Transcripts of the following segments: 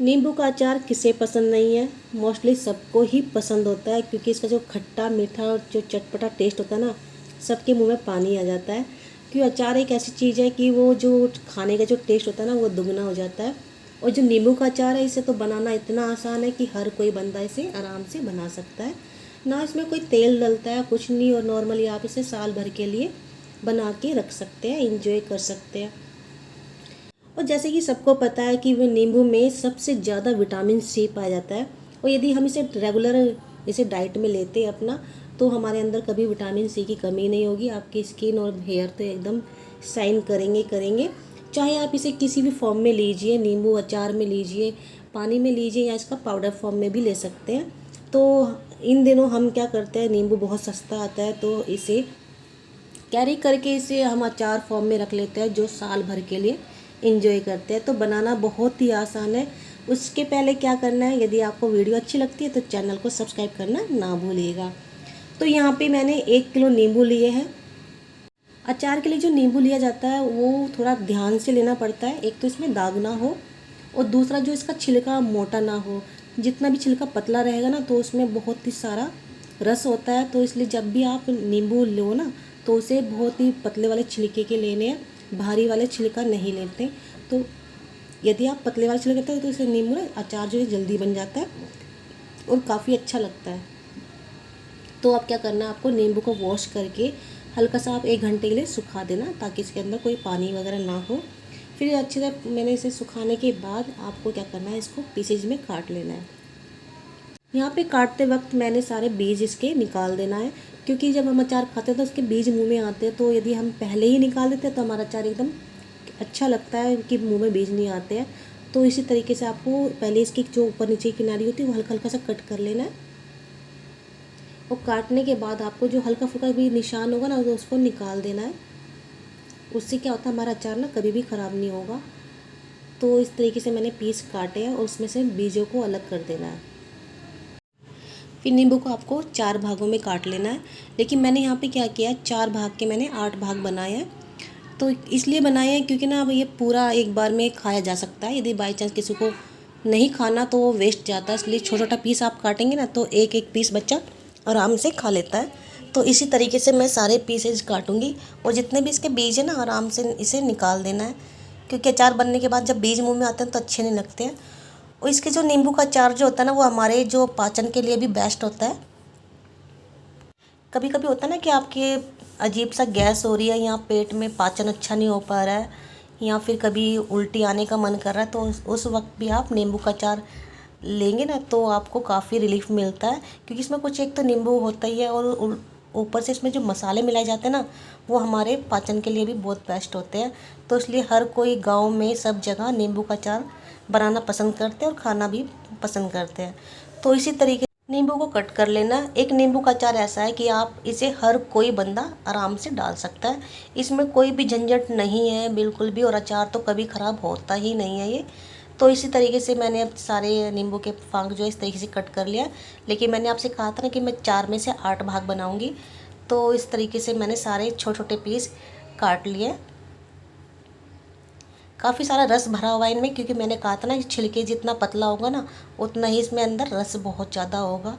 नींबू का अचार किसे पसंद नहीं है। मोस्टली सबको ही पसंद होता है क्योंकि इसका जो खट्टा मीठा और जो चटपटा टेस्ट होता है ना, सबके मुंह में पानी आ जाता है। क्योंकि अचार एक ऐसी चीज़ है कि वो जो खाने का जो टेस्ट होता है ना, वो दुगना हो जाता है। और जो नींबू का अचार है, इसे तो बनाना इतना आसान है कि हर कोई बंदा इसे आराम से बना सकता है। ना इसमें कोई तेल डलता है, कुछ नहीं। और नॉर्मली आप इसे साल भर के लिए बना के रख सकते हैं, इंजॉय कर सकते हैं। और जैसे कि सबको पता है कि वो नींबू में सबसे ज़्यादा विटामिन सी पाया जाता है। और यदि हम इसे रेगुलर इसे डाइट में लेते हैं अपना, तो हमारे अंदर कभी विटामिन सी की कमी नहीं होगी। आपकी स्किन और हेयर तो एकदम शाइन करेंगे करेंगे। चाहे आप इसे किसी भी फॉर्म में लीजिए, नींबू अचार में लीजिए, पानी में लीजिए, या इसका पाउडर फॉर्म में भी ले सकते हैं। तो इन दिनों हम क्या करते हैं, नींबू बहुत सस्ता आता है तो इसे कैरी करके इसे हम अचार फॉर्म में रख लेते हैं, जो साल भर के लिए इंजॉय करते हैं। तो बनाना बहुत ही आसान है। उसके पहले क्या करना है, यदि आपको वीडियो अच्छी लगती है तो चैनल को सब्सक्राइब करना ना भूलिएगा। तो यहाँ पे मैंने 1 किलो नींबू लिए हैं। अचार के लिए जो नींबू लिया जाता है वो थोड़ा ध्यान से लेना पड़ता है। एक तो इसमें दाग ना हो, और दूसरा जो इसका छिलका मोटा ना हो। जितना भी छिलका पतला रहेगा ना, तो उसमें बहुत ही सारा रस होता है। तो इसलिए जब भी आप नींबू लो ना, तो उसे बहुत ही पतले वाले छिलके के लेने हैं, भारी वाले छिलका नहीं लेते। तो यदि आप पतले वाले छिलके लेते हो तो इसे नींबू ना अचार जो है जल्दी बन जाता है और काफ़ी अच्छा लगता है। तो अब क्या करना है, आपको नींबू को वॉश करके हल्का सा आप 1 घंटे के लिए सुखा देना, ताकि इसके अंदर कोई पानी वगैरह ना हो। फिर अच्छी तरह मैंने इसे सुखाने के बाद आपको क्या करना है, इसको पीसेज में काट लेना है। यहाँ पे काटते वक्त मैंने सारे बीज इसके निकाल देना है, क्योंकि जब हम अचार खाते हैं तो उसके बीज मुंह में आते हैं। तो यदि हम पहले ही निकाल देते हैं तो हमारा अचार एकदम अच्छा लगता है कि मुंह में बीज नहीं आते हैं। तो इसी तरीके से आपको पहले इसकी जो ऊपर नीचे की किनारी होती है वो हल्का हल्का सा कट कर लेना है। और काटने के बाद आपको जो हल्का फुल्का भी निशान होगा ना, तो उसको निकाल देना है। उससे क्या होता है, हमारा अचार ना कभी भी ख़राब नहीं होगा। तो इस तरीके से मैंने पीस काटे हैं और उसमें से बीजों को अलग कर देना है। फिर नींबू को आपको 4 भागों में काट लेना है। लेकिन मैंने यहाँ पे क्या किया, 4 भाग के मैंने 8 भाग बनाए हैं। तो इसलिए बनाए हैं क्योंकि ना अब ये पूरा एक बार में खाया जा सकता है। यदि बाई चांस किसी को नहीं खाना तो वो वेस्ट जाता है, इसलिए छोटा छोटा पीस आप काटेंगे ना, तो एक एक पीस बच्चा आराम से खा लेता है। तो इसी तरीके से मैं सारे पीसेज काटूंगी, और जितने भी इसके बीज हैं ना, आराम से इसे निकाल देना है। क्योंकि अचार बनने के बाद जब बीज मुंह में आते हैं तो अच्छे नहीं लगते हैं। और इसके जो नींबू का अचार जो होता है ना, वो हमारे जो पाचन के लिए भी बेस्ट होता है। कभी कभी होता है ना कि आपके अजीब सा गैस हो रही है, या पेट में पाचन अच्छा नहीं हो पा रहा है, या फिर कभी उल्टी आने का मन कर रहा है, तो उस वक्त भी आप नींबू का अचार लेंगे ना, तो आपको काफ़ी रिलीफ मिलता है। क्योंकि इसमें कुछ एक तो नींबू होता ही है, और ऊपर से इसमें जो मसाले मिलाए जाते हैं ना, वो हमारे पाचन के लिए भी बहुत बेस्ट होते हैं। तो इसलिए हर कोई गांव में सब जगह नींबू का अचार बनाना पसंद करते हैं और खाना भी पसंद करते हैं। तो इसी तरीके नींबू को कट कर लेना। एक नींबू का अचार ऐसा है कि आप इसे हर कोई बंदा आराम से डाल सकता है। इसमें कोई भी झंझट नहीं है बिल्कुल भी, और अचार तो कभी ख़राब होता ही नहीं है ये। तो इसी तरीके से मैंने अब सारे नींबू के फांक जो है इस तरीके से कट कर लिया। लेकिन मैंने आपसे कहा था ना कि मैं 4 में से 8 भाग बनाऊंगी, तो इस तरीके से मैंने सारे छोटे छोटे पीस काट लिए। काफ़ी सारा रस भरा हुआ है इनमें, क्योंकि मैंने कहा था ना कि छिलके जितना पतला होगा ना, उतना ही इसमें अंदर रस बहुत ज़्यादा होगा।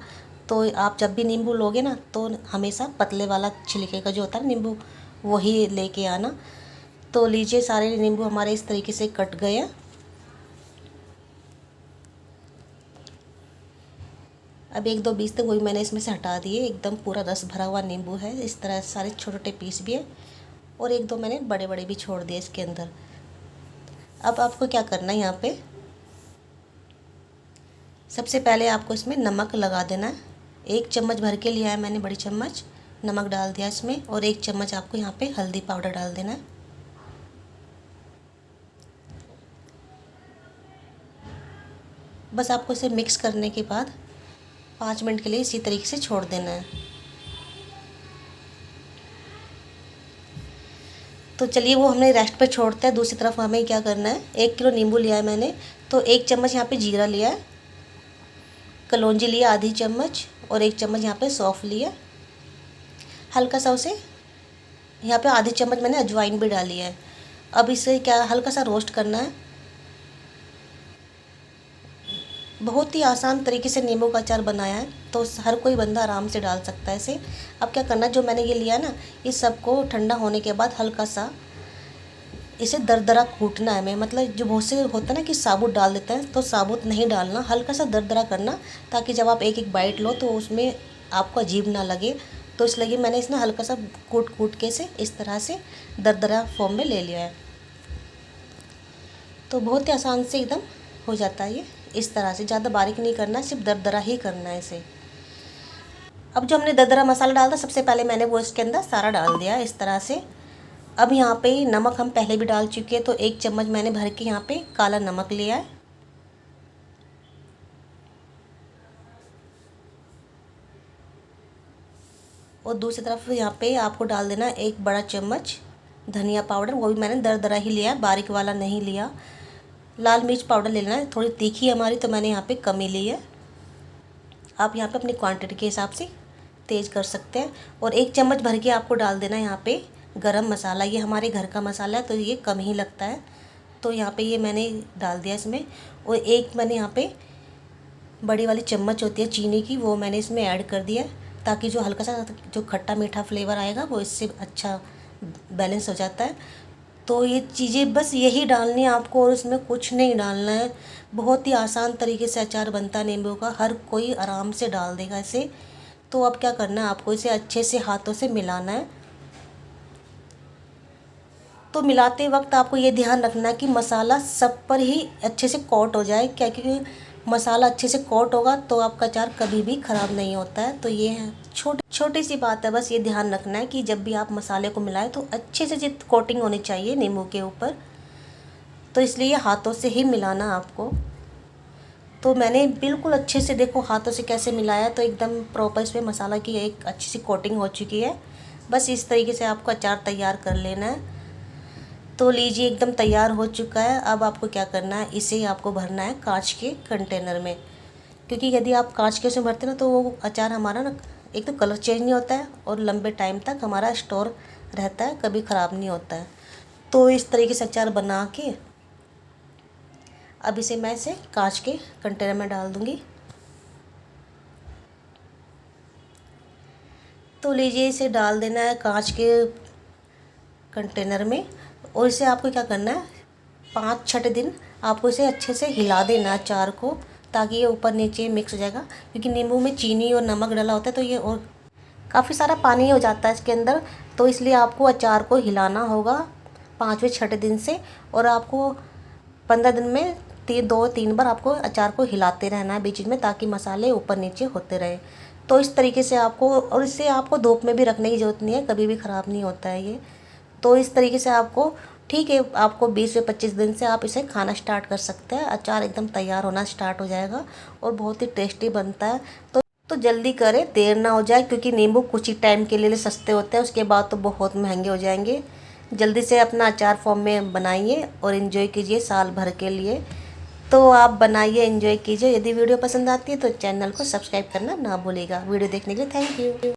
तो आप जब भी नींबू लोगे ना, तो हमेशा पतले वाला छिलके का जो होता है नींबू, वही लेके आना। तो लीजिए, सारे नींबू हमारे इस तरीके से कट गए हैं। अब 1-2 बीज तक वही मैंने इसमें से हटा दिए। एकदम पूरा रस भरा हुआ नींबू है। इस तरह सारे छोटे छोटे पीस भी है, और 1-2 मैंने बड़े बड़े भी छोड़ दिए इसके अंदर। अब आपको क्या करना है, यहाँ पे सबसे पहले आपको इसमें नमक लगा देना है। 1 चम्मच भर के लिया है मैंने, बड़ी चम्मच नमक डाल दिया इसमें, और 1 चम्मच आपको यहाँ पे हल्दी पाउडर डाल देना है। बस आपको इसे मिक्स करने के बाद 5 मिनट के लिए इसी तरीके से छोड़ देना है। तो चलिए, वो हमने रेस्ट पे छोड़ते हैं। दूसरी तरफ हमें क्या करना है, 1 किलो नींबू लिया है मैंने, तो 1 चम्मच यहाँ पे जीरा लिया है, कलौंजी लिया आधी चम्मच, और 1 चम्मच यहाँ पे सौंफ लिया। हल्का सा उसे यहाँ पे आधी चम्मच मैंने अजवाइन भी डाली है। अब इसे क्या हल्का सा रोस्ट करना है। बहुत ही आसान तरीके से नींबू का अचार बनाया है, तो हर कोई बंदा आराम से डाल सकता है इसे। अब क्या करना है, जो मैंने ये लिया ना, इस सबको ठंडा होने के बाद हल्का सा इसे दरदरा कूटना है। मैं मतलब जो बहुत से होता है ना कि साबुत डाल देते हैं, तो साबुत नहीं डालना, हल्का सा दरदरा करना, ताकि जब आप एक एक बाइट लो तो उसमें आपको अजीब ना लगे। तो इसलिए मैंने इसने हल्का सा कूट कूट के इसे इस तरह से दरदरा फॉर्म में ले लिया है। तो बहुत ही आसान से एकदम हो जाता है ये। इस तरह से ज़्यादा बारीक नहीं करना है, सिर्फ दरदरा ही करना है इसे। अब जो हमने दरदरा मसाला डाला था, सबसे पहले मैंने वो इसके अंदर सारा डाल दिया इस तरह से। अब यहाँ पे नमक हम पहले भी डाल चुके हैं, तो 1 चम्मच मैंने भर के यहाँ पे काला नमक लिया है। और दूसरी तरफ यहाँ पे आपको डाल देना 1 बड़ा चम्मच धनिया पाउडर, वो भी मैंने दरदरा ही लिया है, बारीक वाला नहीं लिया। लाल मिर्च पाउडर लेना है, थोड़ी तीखी है हमारी, तो मैंने यहाँ पे कम ही ली है। आप यहाँ पे अपनी क्वांटिटी के हिसाब से तेज़ कर सकते हैं। और 1 चम्मच भर के आपको डाल देना है यहाँ पे गरम मसाला। ये हमारे घर का मसाला है, तो ये कम ही लगता है, तो यहाँ पे ये मैंने डाल दिया इसमें। और एक मैंने यहाँ पे बड़ी वाली चम्मच होती है चीनी की, वो मैंने इसमें ऐड कर दिया, ताकि जो हल्का सा जो खट्टा मीठा फ्लेवर आएगा वो इससे अच्छा बैलेंस हो जाता है। तो ये चीज़ें बस यही डालनी है आपको, और इसमें कुछ नहीं डालना है। बहुत ही आसान तरीके से अचार बनता है नींबू का, हर कोई आराम से डाल देगा इसे। तो अब क्या करना है, आपको इसे अच्छे से हाथों से मिलाना है। तो मिलाते वक्त आपको ये ध्यान रखना है कि मसाला सब पर ही अच्छे से कोट हो जाए, क्या, क्योंकि मसाला अच्छे से कोट होगा तो आपका अचार कभी भी ख़राब नहीं होता है। तो ये है छोटी सी बात है, बस ये ध्यान रखना है कि जब भी आप मसाले को मिलाएं तो अच्छे से जित कोटिंग होनी चाहिए नींबू के ऊपर, तो इसलिए हाथों से ही मिलाना आपको। तो मैंने बिल्कुल अच्छे से, देखो हाथों से कैसे मिलाया, तो एकदम प्रॉपर इसमें मसाला की एक अच्छी सी कोटिंग हो चुकी है। बस इस तरीके से आपको अचार तैयार कर लेना है। तो लीजिए एकदम तैयार हो चुका है। अब आपको क्या करना है, इसे आपको भरना है कांच के कंटेनर में, क्योंकि यदि आप कांच के उसमें भरते ना तो वो अचार हमारा ना एक तो कलर चेंज नहीं होता है, और लंबे टाइम तक हमारा स्टोर रहता है, कभी ख़राब नहीं होता है। तो इस तरीके से अचार बना के अब इसे मैं इसे कांच के कंटेनर में डाल दूँगी। तो लीजिए इसे डाल देना है कांच के कंटेनर में, और इसे आपको क्या करना है, 5-6 दिन आपको इसे अच्छे से हिला देना है अचार को, ताकि ये ऊपर नीचे मिक्स हो जाएगा। क्योंकि नींबू में चीनी और नमक डाला होता है, तो ये और काफ़ी सारा पानी हो जाता है इसके अंदर, तो इसलिए आपको अचार को हिलाना होगा 5वें-6 दिन से। और आपको 15 दिन में 2-3 बार आपको अचार को हिलाते रहना है बीच में, ताकि मसाले ऊपर नीचे होते रहे। तो इस तरीके से आपको, और इससे आपको धूप में भी रखने की ज़रूरत नहीं है, कभी भी ख़राब नहीं होता है ये। तो इस तरीके से आपको, ठीक है, आपको 20 से 25 दिन से आप इसे खाना स्टार्ट कर सकते हैं। अचार एकदम तैयार होना स्टार्ट हो जाएगा, और बहुत ही टेस्टी बनता है। तो जल्दी करें, देर ना हो जाए, क्योंकि नींबू कुछ ही टाइम के लिए सस्ते होते हैं, उसके बाद तो बहुत महंगे हो जाएंगे। जल्दी से अपना अचार फॉर्म में बनाइए और इन्जॉय कीजिए साल भर के लिए। तो आप बनाइए, एंजॉय कीजिए। यदि वीडियो पसंद आती है तो चैनल को सब्सक्राइब करना ना भूलिएगा। वीडियो देखने के लिए थैंक यू।